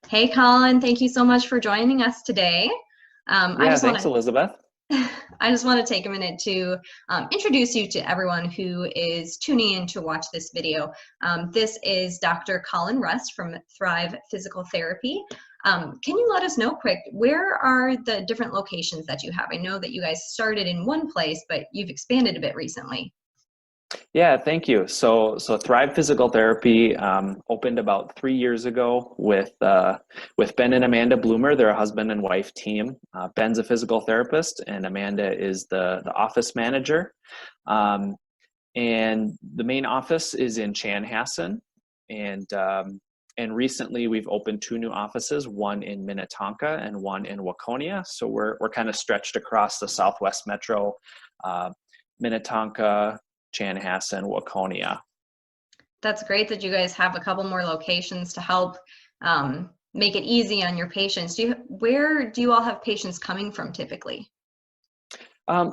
Hey, Colin, thank you so much for joining us today. I Yeah, just want thanks, to Elizabeth. I just want to take a minute to introduce you to everyone who is tuning in to watch this video. This is Dr. Colin Rust from Thrive Physical Therapy. Can you let us know quick, where are the different locations that you have? I know that you guys started in one place, but you've expanded a bit recently. Yeah, thank you. So Thrive Physical Therapy opened about 3 years ago with Ben and Amanda Bloomer. They're a husband and wife team. Ben's a physical therapist, and Amanda is the office manager. Um, and the main office is in Chanhassen, and and recently we've opened two new offices, one in Minnetonka and one in Waconia. So we're kind of stretched across the Southwest Metro, uh, Minnetonka, Chanhassen, Waconia. That's great that you guys have a couple more locations to help make it easy on your patients. Where do you all have patients coming from typically?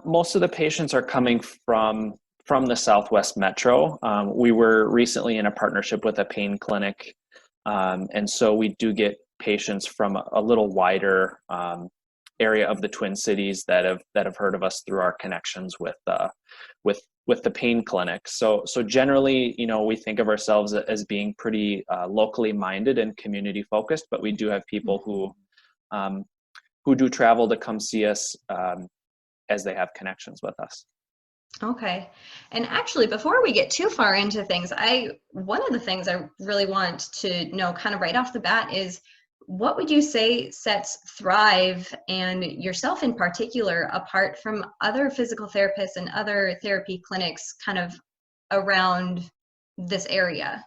Most of the patients are coming from the Southwest Metro. We were recently in a partnership with a pain clinic, and so we do get patients from a little wider area of the Twin Cities that have heard of us through our connections with the pain clinic. So generally, we think of ourselves as being pretty locally minded and community focused, but we do have people um, who do travel to come see us as they have connections with us. Okay. And actually, before we get too far into things, one of the things I really want to know kind of right off the bat is what would you say sets Thrive and yourself in particular apart from other physical therapists and other therapy clinics kind of around this area?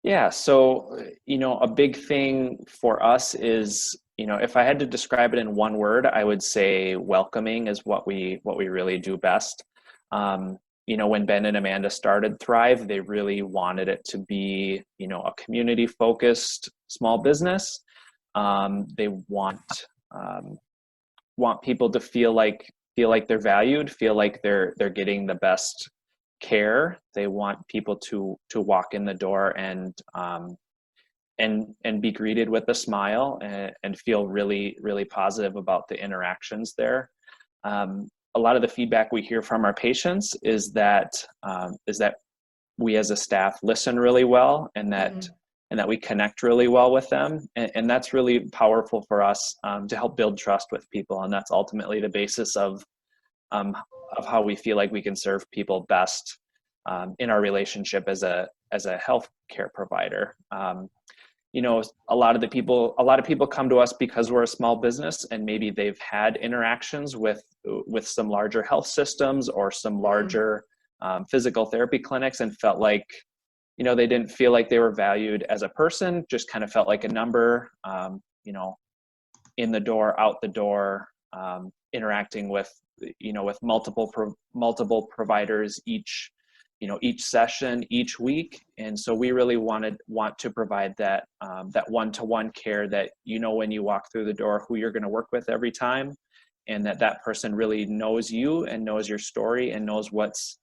Yeah, so a big thing for us is, if I had to describe it in one word, I would say welcoming is what we really do best. When Ben and Amanda started Thrive, they really wanted it to be, a community focused small business. They want people to feel like they're valued, feel like they're getting the best care. They want people to walk in the door and be greeted with a smile and feel really really positive about the interactions there. A lot of the feedback we hear from our patients is that we as a staff listen really well, and that we connect really well with them, and that's really powerful for us, to help build trust with people, and that's ultimately the basis um, of how we feel like we can serve people best, in our relationship as a healthcare provider. A lot of people come to us because we're a small business, and maybe they've had interactions with some larger health systems or some Mm. larger physical therapy clinics, and felt like they didn't feel like they were valued as a person, just kind of felt like a number, in the door, out the door, interacting with multiple providers each session, each week. And so we really want to provide that one-to-one care, that when you walk through the door who you're going to work with every time, and that person really knows you and knows your story and knows what's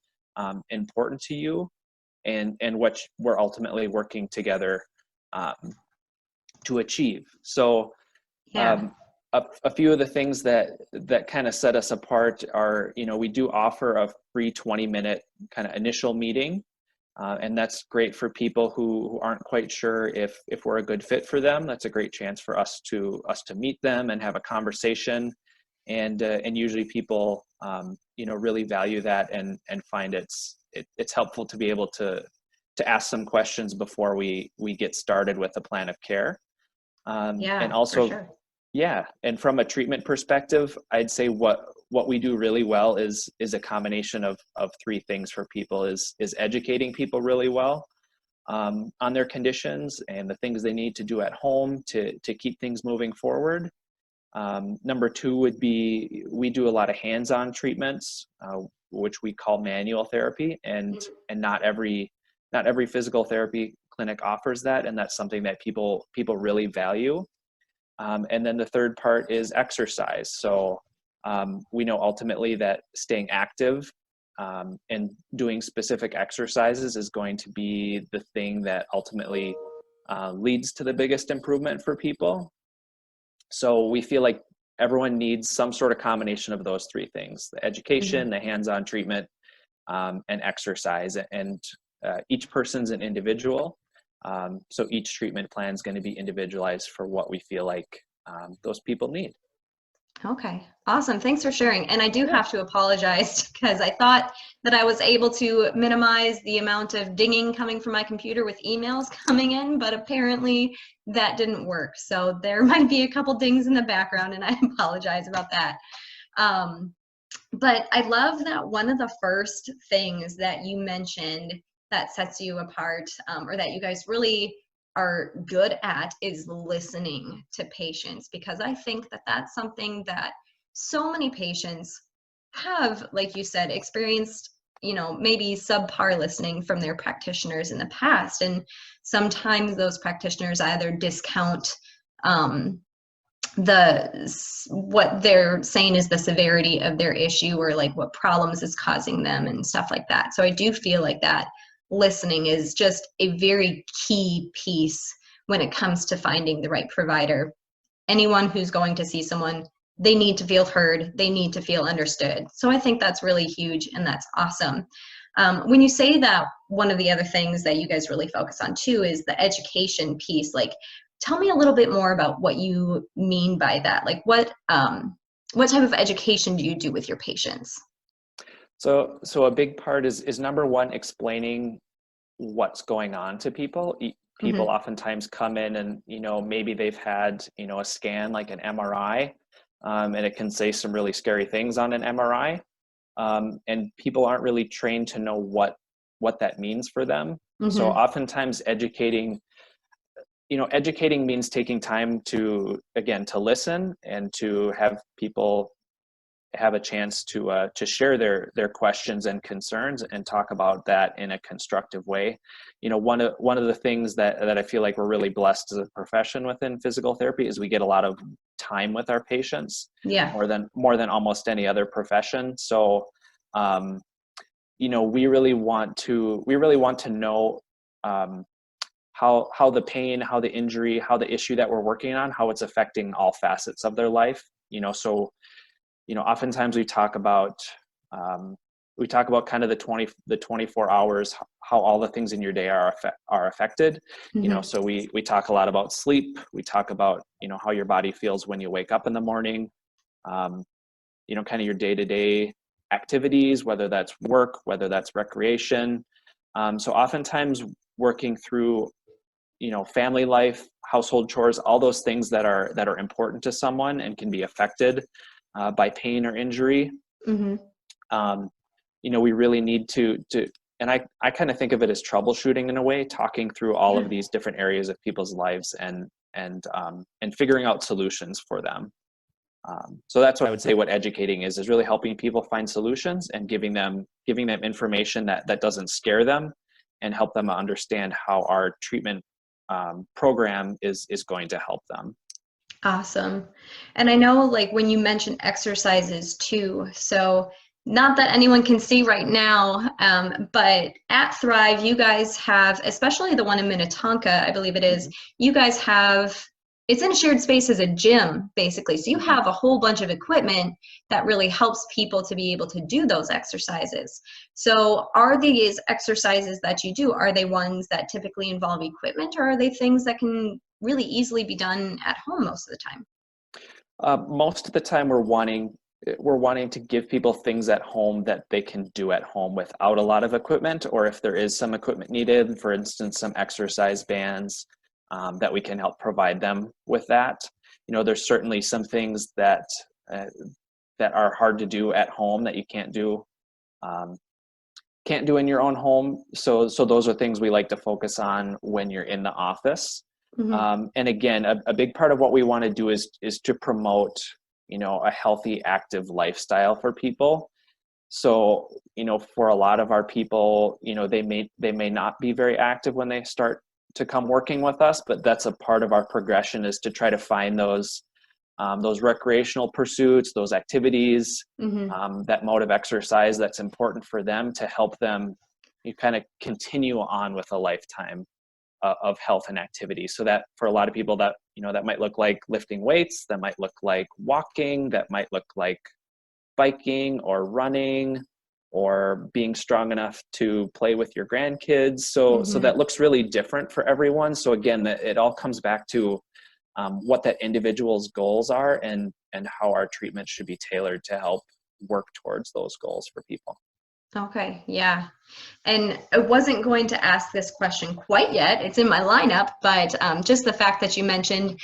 important to you, and what we're ultimately working together um, to achieve. So Yeah. um, a few of the things that kind of set us apart are, we do offer a free 20-minute kind of initial meeting, and that's great for people who aren't quite sure if we're a good fit for them. That's a great chance for us to meet them and have a conversation, and usually people really value that, and find it's helpful to be able to ask some questions before we get started with a plan of care. And Yeah, for also, sure. yeah, and from a treatment perspective, I'd say what we do really well is a combination of three things for people: is educating people really well, on their conditions and the things they need to do at home to keep things moving forward. Number two would be, we do a lot of hands-on treatments, which we call manual therapy, and not every physical therapy clinic offers that, and that's something that people really value. And then the third part is exercise. So we know ultimately that staying active, and doing specific exercises is going to be the thing that ultimately leads to the biggest improvement for people. So we feel like everyone needs some sort of combination of those three things: the education, the hands-on treatment, and exercise. And each person's an individual. So each treatment plan is going to be individualized for what we feel like those people need. Okay, awesome. Thanks for sharing. And I do have to apologize because I thought that I was able to minimize the amount of dinging coming from my computer with emails coming in, but apparently that didn't work. So there might be a couple dings in the background, and I apologize about that. But I love that one of the first things that you mentioned that sets you apart, or that you guys really are good at, is listening to patients, because I think that that's something that so many patients have, like you said, experienced, maybe subpar listening from their practitioners in the past. And sometimes those practitioners either discount what they're saying is the severity of their issue, or like what problems is causing them and stuff like that. So I do feel like that listening is just a very key piece when it comes to finding the right provider. Anyone who's going to see someone, they need to feel heard, they need to feel understood. So I think that's really huge, and that's awesome. When you say that, one of the other things that you guys really focus on too is the education piece. Like, tell me a little bit more about what you mean by that. Like, what type of education do you do with your patients? So a big part is number one, explaining what's going on to people. People oftentimes come in and, maybe they've had, a scan like an MRI, and it can say some really scary things on an MRI. And people aren't really trained to know what that means for them. So oftentimes educating means taking time to listen and to have people have a chance to share their questions and concerns and talk about that in a constructive way. One of the things that I feel like we're really blessed as a profession within physical therapy is we get a lot of time with our patients. Yeah. More than almost any other profession. So we really want to know how the pain, how the injury, how the issue that we're working on, how it's affecting all facets of their life. So oftentimes we talk about kind of the 24 hours, how all the things in your day are affected. So we talk a lot about sleep. We talk about, how your body feels when you wake up in the morning, kind of your day-to-day activities, whether that's work, whether that's recreation. So oftentimes working through, family life, household chores, all those things that are important to someone and can be affected by pain or injury. We really need to, and I kind of think of it as troubleshooting in a way, talking through all of these different areas of people's lives and figuring out solutions for them. So that's what I would say what educating is really helping people find solutions and giving them information that doesn't scare them and help them understand how our treatment program is going to help them. Awesome. And I know, like, when you mention exercises too, so not that anyone can see right now, but at Thrive, you guys have, especially the one in Minnetonka, I believe it is, you guys have, it's in a shared space as a gym, basically. So you have a whole bunch of equipment that really helps people to be able to do those exercises. So are these exercises that you do, are they ones that typically involve equipment, or are they things that can really easily be done at home most of the time? Most of the time we're wanting to give people things at home that they can do at home without a lot of equipment, or if there is some equipment needed, for instance, some exercise bands, that we can help provide them with that. There's certainly some things that are hard to do at home that you can't do in your own home. So those are things we like to focus on when you're in the office. And again, a big part of what we want to do is to promote, a healthy, active lifestyle for people. So, for a lot of our people, they may not be very active when they start to come working with us, but that's a part of our progression, is to try to find those recreational pursuits, those activities, that mode of exercise that's important for them to help them kind of continue on with a lifetime of health and activity. So that for a lot of people that, that might look like lifting weights, that might look like walking, that might look like biking or running or being strong enough to play with your grandkids. So that looks really different for everyone. So again, it all comes back to what that individual's goals are and how our treatment should be tailored to help work towards those goals for people. Okay, yeah. And I wasn't going to ask this question quite yet. It's in my lineup, but just the fact that you mentioned,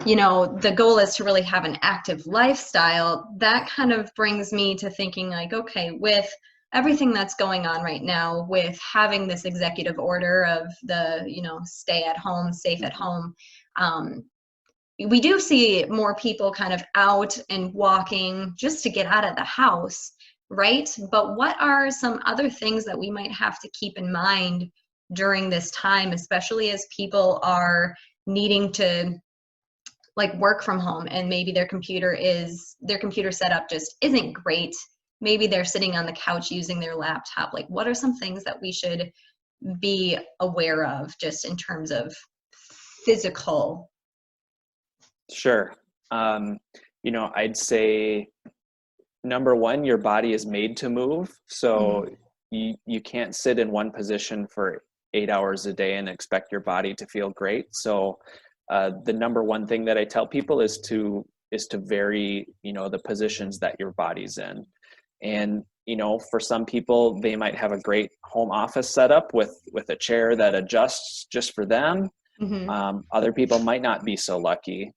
the goal is to really have an active lifestyle, that kind of brings me to thinking like, okay, with everything that's going on right now, with having this executive order of the, stay at home, safe at home, we do see more people kind of out and walking just to get out of the house, right? But what are some other things that we might have to keep in mind during this time, especially as people are needing to like work from home and maybe their computer setup just isn't great. Maybe they're sitting on the couch using their laptop. Like, what are some things that we should be aware of just in terms of physical? Sure. I'd say number one, your body is made to move. So you can't sit in one position for 8 hours a day and expect your body to feel great. So the number one thing that I tell people is to vary, the positions that your body's in. And, for some people, they might have a great home office setup with a chair that adjusts just for them. Other people might not be so lucky.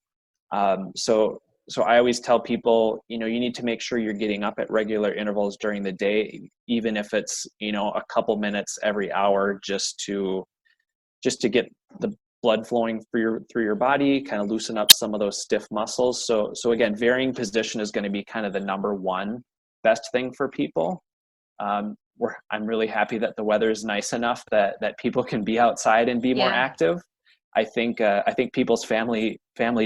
So I always tell people, you need to make sure you're getting up at regular intervals during the day, even if it's, a couple minutes every hour, just to get the blood flowing through your body, kind of loosen up some of those stiff muscles. So again, varying position is going to be kind of the number one best thing for people. I'm really happy that the weather is nice enough that people can be outside and be more active. I think people's family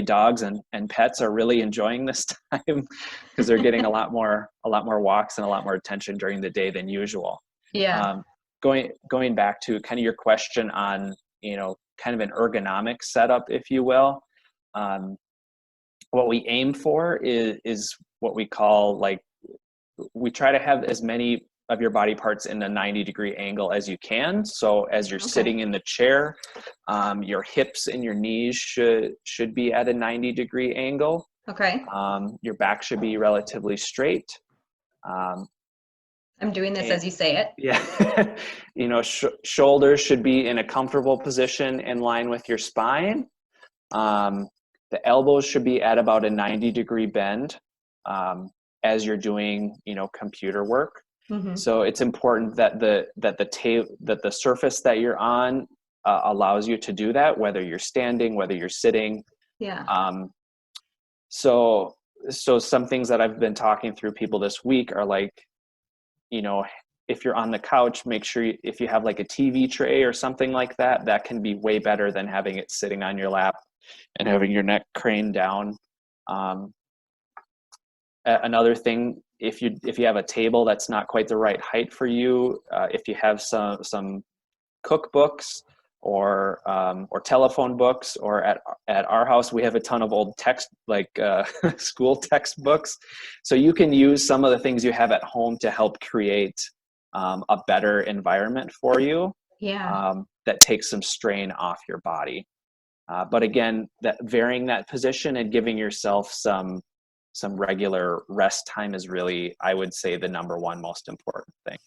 dogs and pets are really enjoying this time because they're getting a lot more walks and a lot more attention during the day than usual. Yeah. Going back to kind of your question on, kind of an ergonomic setup, if you will. What we aim for is what we call, like, we try to have as many of your body parts in a 90-degree angle as you can. So as you're sitting in the chair, your hips and your knees should be at a 90-degree angle. Okay. Your back should be relatively straight. I'm doing this as you say it. Yeah. Shoulders should be in a comfortable position in line with your spine. The elbows should be at about a 90-degree bend as you're doing, computer work. So it's important that the surface that you're on allows you to do that, whether you're standing, whether you're sitting. Yeah. So some things that I've been talking through people this week are like, if you're on the couch, make sure if you have like a TV tray or something like that, that can be way better than having it sitting on your lap and having your neck craned down. Another thing, if you have a table that's not quite the right height for you, if you have some cookbooks or telephone books, or at our house we have a ton of old text, like school textbooks, so you can use some of the things you have at home to help create a better environment for you. That takes some strain off your body. But again, that varying that position and giving yourself some regular rest time is really, I would say, the number one most important thing.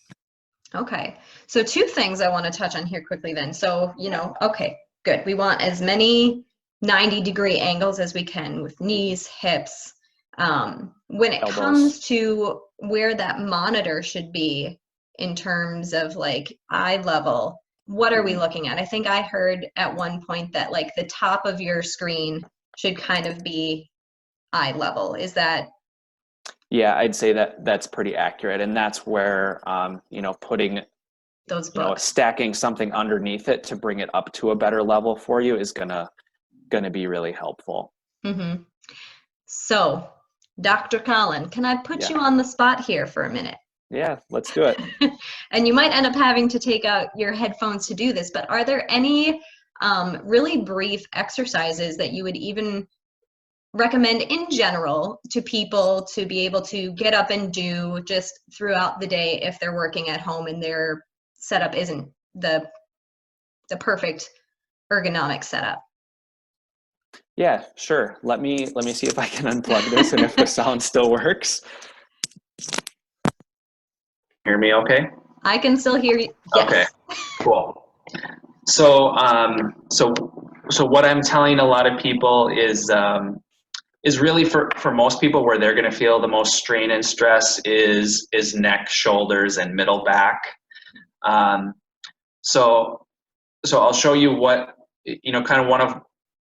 Okay. So two things I want to touch on here quickly then. So, okay, good. We want as many 90-degree angles as we can with knees, hips. When it comes to where that monitor should be in terms of like eye level, what are we looking at? I think I heard at one point that like the top of your screen should kind of be eye level. Is that? Yeah, I'd say that's pretty accurate. And that's where, putting those books, stacking something underneath it to bring it up to a better level for you is gonna be really helpful. So, Dr. Colin, can I put you on the spot here for a minute? Yeah, let's do it. And you might end up having to take out your headphones to do this, but are there any really brief exercises that you would even recommend in general to people to be able to get up and do just throughout the day if they're working at home and their setup isn't the perfect ergonomic setup. Yeah, sure. Let me see if I can unplug this and if the sound still works. Hear me okay? I can still hear you. Yes. Okay, cool. So, so what I'm telling a lot of people is really for most people where they're going to feel the most strain and stress is neck, shoulders, and middle back. Um, so I'll show you what, kind of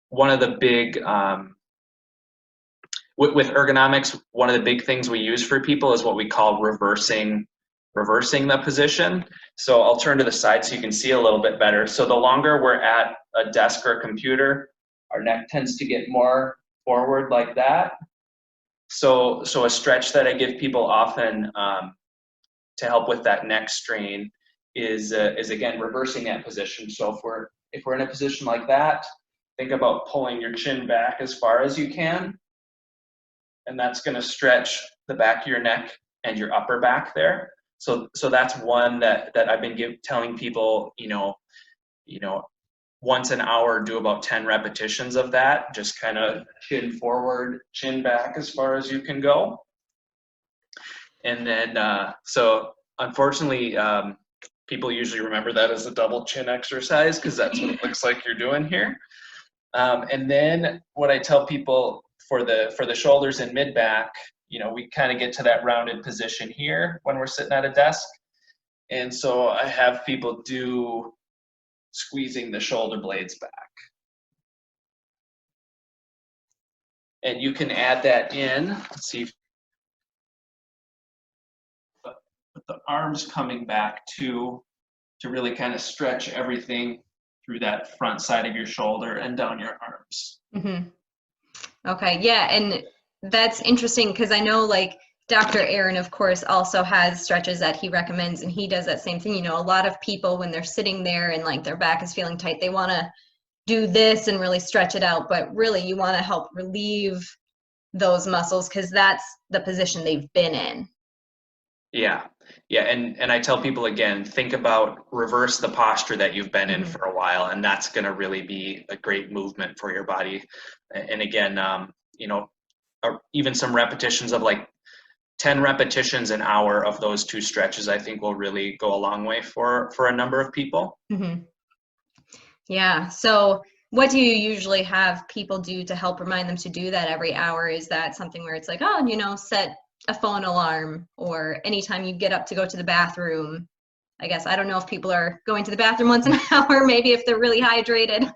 one of the big with ergonomics, one of the big things we use for people is what we call reversing the position. So I'll turn to the side so you can see a little bit better. So the longer we're at a desk or a computer, our neck tends to get more forward like that. So a stretch that I give people often to help with that neck strain is again reversing that position. So if we're in a position like that, think about pulling your chin back as far as you can, and that's going to stretch the back of your neck and your upper back there. So that's one that I've been telling people, once an hour, do about 10 repetitions of that. Just kind of chin forward, chin back as far as you can go. And then, so unfortunately, people usually remember that as a double chin exercise because that's what it looks like you're doing here. And then what I tell people for the shoulders and mid back, we kind of get to that rounded position here when we're sitting at a desk. And so I have people do squeezing the shoulder blades back. And you can add that in. Let's see. With the arms coming back to really kind of stretch everything through that front side of your shoulder and down your arms. Mm-hmm. Okay, yeah, and that's interesting because I know like Dr. Aaron, of course, also has stretches that he recommends, and he does that same thing. A lot of people when they're sitting there and like their back is feeling tight, they want to do this and really stretch it out, but really you want to help relieve those muscles because that's the position they've been in. Yeah, and I tell people again, think about reverse the posture that you've been in for a while, and that's going to really be a great movement for your body. And again, even some repetitions of like 10 repetitions an hour of those two stretches, I think will really go a long way for a number of people. Mm-hmm. Yeah. So what do you usually have people do to help remind them to do that every hour? Is that something where it's like, oh, set a phone alarm, or anytime you get up to go to the bathroom? I guess I don't know if people are going to the bathroom once an hour, maybe if they're really hydrated.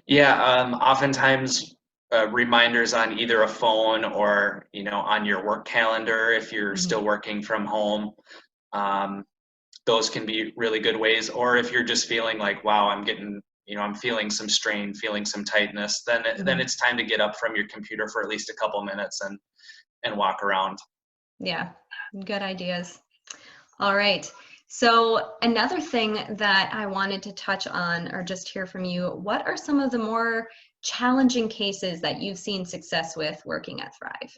Yeah, oftentimes reminders on either a phone or on your work calendar if you're still working from home. Those can be really good ways. Or if you're just feeling like, wow, I'm feeling some strain, feeling some tightness, then it's time to get up from your computer for at least a couple minutes and walk around. Yeah, good ideas. All right. So another thing that I wanted to touch on or just hear from you, what are some of the more challenging cases that you've seen success with working at Thrive?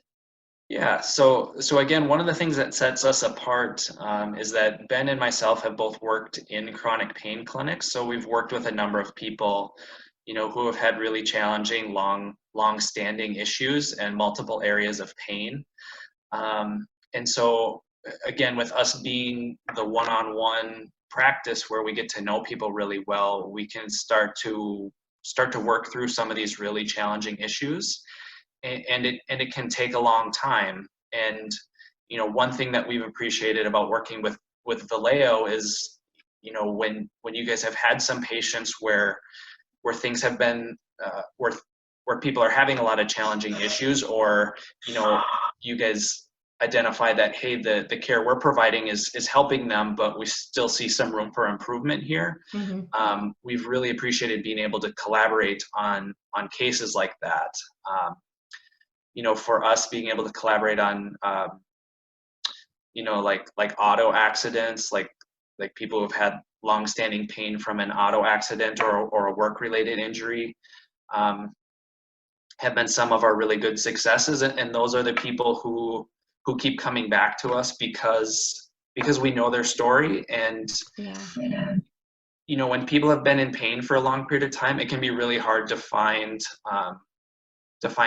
Yeah, so again, one of the things that sets us apart is that Ben and myself have both worked in chronic pain clinics. So we've worked with a number of people, who have had really challenging, long-standing issues and multiple areas of pain. And so again, with us being the one-on-one practice where we get to know people really well, we can start to work through some of these really challenging issues. And it can take a long time. And one thing that we've appreciated about working with Valeo is when you guys have had some patients where things have been where people are having a lot of challenging issues, or you guys identify that, hey, the care we're providing is helping them, but we still see some room for improvement here. We've really appreciated being able to collaborate on cases like that. For us being able to collaborate on, like auto accidents, like people who've had longstanding pain from an auto accident or a work-related injury, have been some of our really good successes. And those are the people who keep coming back to us because we know their story. And Yeah. you know, when people have been in pain for a long period of time, it can be really hard to find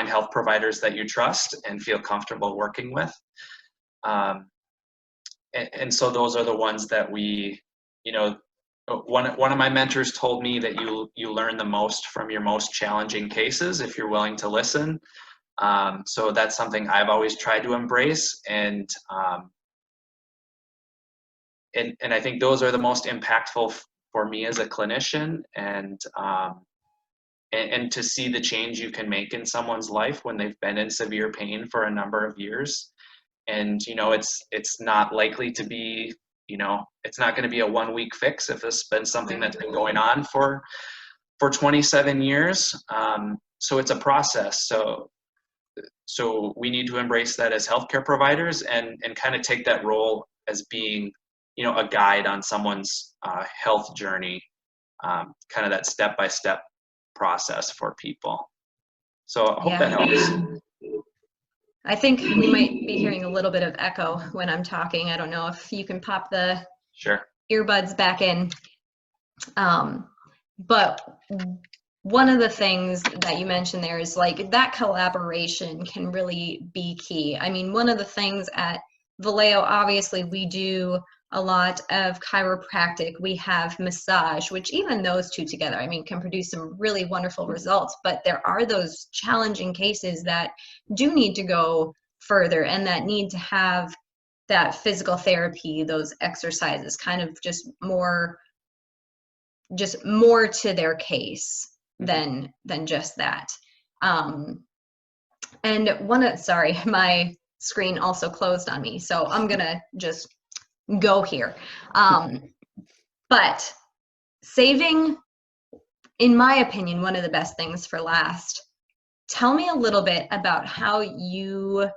health providers that you trust and feel comfortable working with. And so those are the ones that we, you know, one of my mentors told me that you learn the most from your most challenging cases if you're willing to listen. So that's something I've always tried to embrace, and I think those are the most impactful for me as a clinician, and to see the change you can make in someone's life when they've been in severe pain for a number of years. And you know, it's not likely to be, you know, it's not going to be a 1 week fix if it's been something that's been going on for 27 years. So it's a process. So we need to embrace that as healthcare providers, and kind of take that role as being, you know, a guide on someone's health journey, kind of that step-by-step process for people. So I hope that helps. I think we might be hearing a little bit of echo when I'm talking. I don't know if you can pop the Sure. earbuds back in. But one of the things that you mentioned there is like that collaboration can really be key. I mean, one of the things at Valeo, obviously we do a lot of chiropractic, we have massage, which even those two together, I mean, can produce some really wonderful results, but there are those challenging cases that do need to go further and that need to have that physical therapy, those exercises, kind of just more to their case than just that. And sorry, my screen also closed on me, so I'm gonna just go here. But saving, in my opinion, one of the best things for last. Tell me a little bit about how you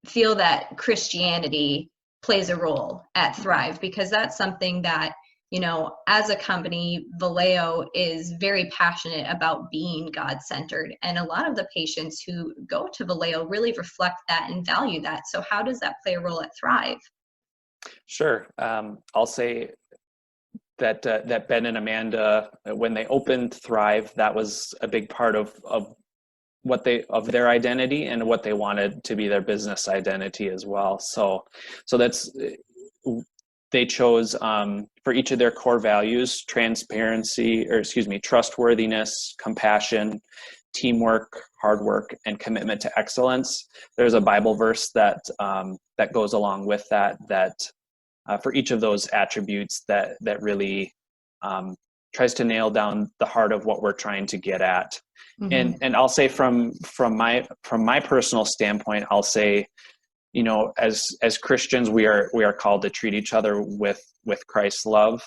feel that Christianity plays a role at Thrive, because that's something that, you know, as a company, Valeo is very passionate about being God-centered, and a lot of the patients who go to Valeo really reflect that and value that. So how does that play a role at Thrive? Sure. I'll say that Ben and Amanda, when they opened Thrive, that was a big part of their identity and what they wanted to be their business identity as well. So that's, they chose for each of their core values, trustworthiness, compassion, teamwork, hard work, and commitment to excellence. There's a Bible verse that goes along with that for each of those attributes that really tries to nail down the heart of what we're trying to get at. And I'll say from my personal standpoint, I'll say, you know, as Christians, we are called to treat each other with Christ's love.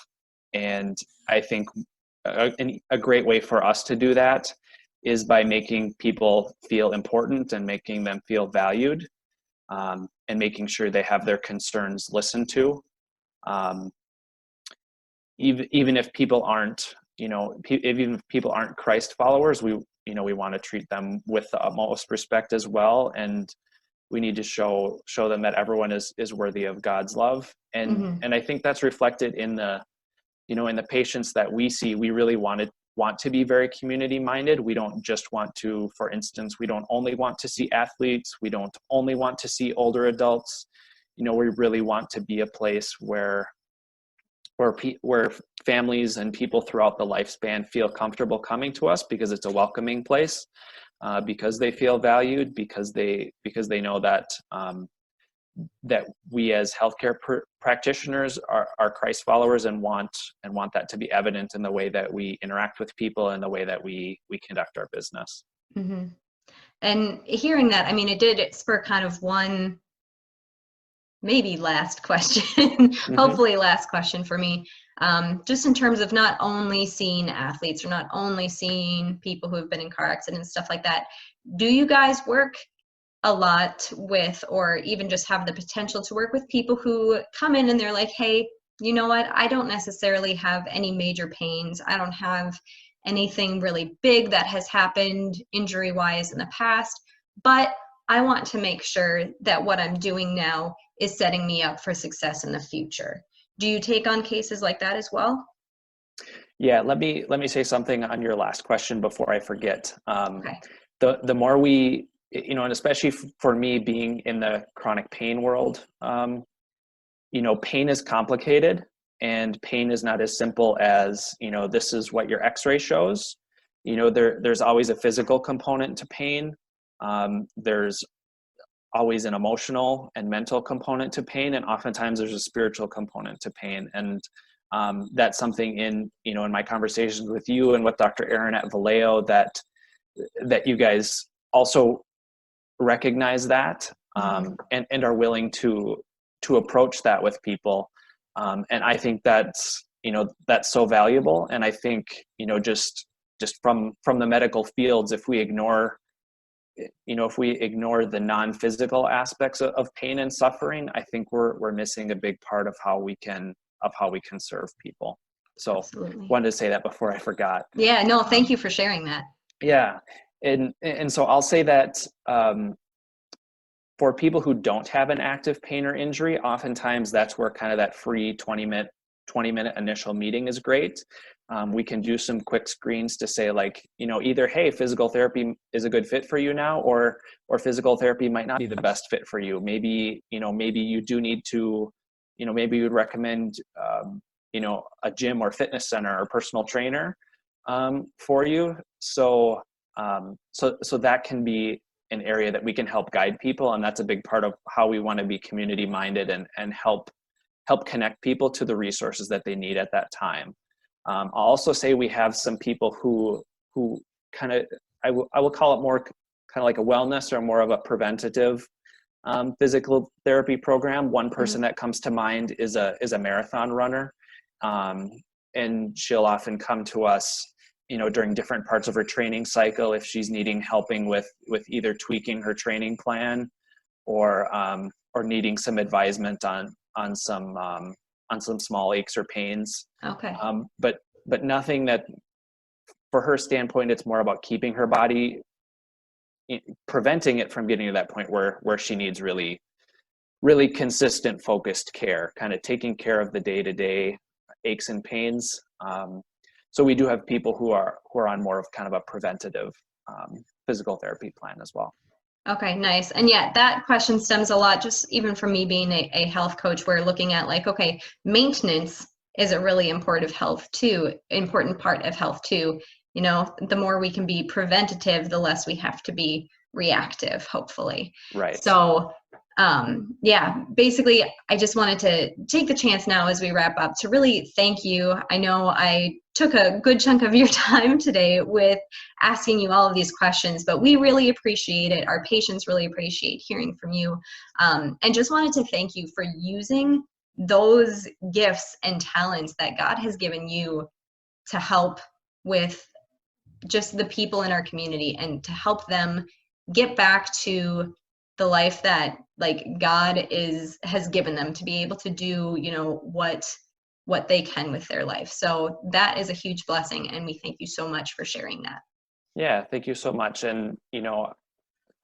And I think a great way for us to do that is by making people feel important and making them feel valued, and making sure they have their concerns listened to. Even if people aren't, even if people aren't Christ followers, we want to treat them with the utmost respect as well. And we need to show them that everyone is worthy of God's love. And I think that's reflected in the patients that we see. We really want to be very community minded. We don't just want to, for instance, we don't only want to see athletes. We don't only want to see older adults. We really want to be a place where families and people throughout the lifespan feel comfortable coming to us, because it's a welcoming place, because they feel valued, because they know that we as healthcare practitioners are Christ followers, and want that to be evident in the way that we interact with people and the way that we conduct our business. Mm-hmm. And hearing that, I mean, it did spur kind of one, maybe last question, hopefully last question for me, just in terms of not only seeing athletes or not only seeing people who have been in car accidents, stuff like that. Do you guys work a lot with, or even just have the potential to work with people who come in and they're like, hey, you know what, I don't necessarily have any major pains. I don't have anything really big that has happened injury wise in the past, but I want to make sure that what I'm doing now is setting me up for success in the future. Do you take on cases like that as well? Yeah, let me say something on your last question before I forget. Okay. The more we, and especially for me being in the chronic pain world, pain is complicated, and pain is not as simple as, this is what your X-ray shows. There's always a physical component to pain. There's always an emotional and mental component to pain, and oftentimes there's a spiritual component to pain. And that's something in my conversations with you and with Dr. Aaron at Valeo that you guys also recognize that, and are willing to approach that with people. And I think that's so valuable. And I think, just from the medical fields, if we ignore the non-physical aspects of pain and suffering, I think we're missing a big part of how we can serve people. So Absolutely. wanted to say that before I forgot. Yeah, no, thank you for sharing that. Yeah. And so I'll say that, for people who don't have an active pain or injury, oftentimes that's where kind of that free 20-minute initial meeting is great. We can do some quick screens to say, like, either, hey, physical therapy is a good fit for you now, or physical therapy might not be the best fit for you. Maybe you do need to, maybe you'd recommend, a gym or fitness center or personal trainer for you. So that can be an area that we can help guide people. And that's a big part of how we want to be community minded and help connect people to the resources that they need at that time. I'll also say we have some people who kind of, I will call it more kind of like a wellness or more of a preventative physical therapy program. One person that comes to mind is a marathon runner. And she'll often come to us, during different parts of her training cycle, if she's needing helping with either tweaking her training plan or needing some advisement on some small aches or pains. Okay. But nothing that, for her standpoint, it's more about keeping her body, preventing it from getting to that point where she needs really, really consistent, focused care, kind of taking care of the day-to-day aches and pains. So we do have people who are on more of kind of a preventative physical therapy plan as well. Okay, nice. And yeah, that question stems a lot, just even from me being a health coach, we're looking at like, okay, maintenance is a really important part of health too. The more we can be preventative, the less we have to be reactive, hopefully. Right. So yeah, basically, I just wanted to take the chance now as we wrap up to really thank you. I know I took a good chunk of your time today with asking you all of these questions, but we really appreciate it. Our patients really appreciate hearing from you. And just wanted to thank you for using those gifts and talents that God has given you to help with just the people in our community and to help them get back to the life that like God has given them to be able to do, what they can with their life. So that is a huge blessing. And we thank you so much for sharing that. Yeah, thank you so much. And,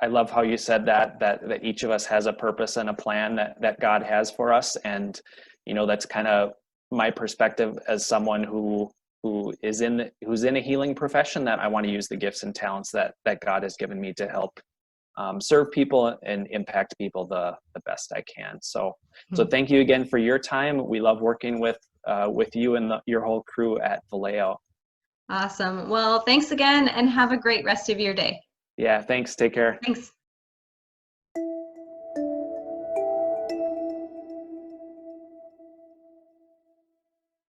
I love how you said that each of us has a purpose and a plan that God has for us. And, that's kind of my perspective as someone who's in a healing profession, that I want to use the gifts and talents that God has given me to help serve people and impact people the best I can. So thank you again for your time. We love working with you and your whole crew at Valeo. Awesome. Well, thanks again and have a great rest of your day. Yeah, thanks. Take care. Thanks.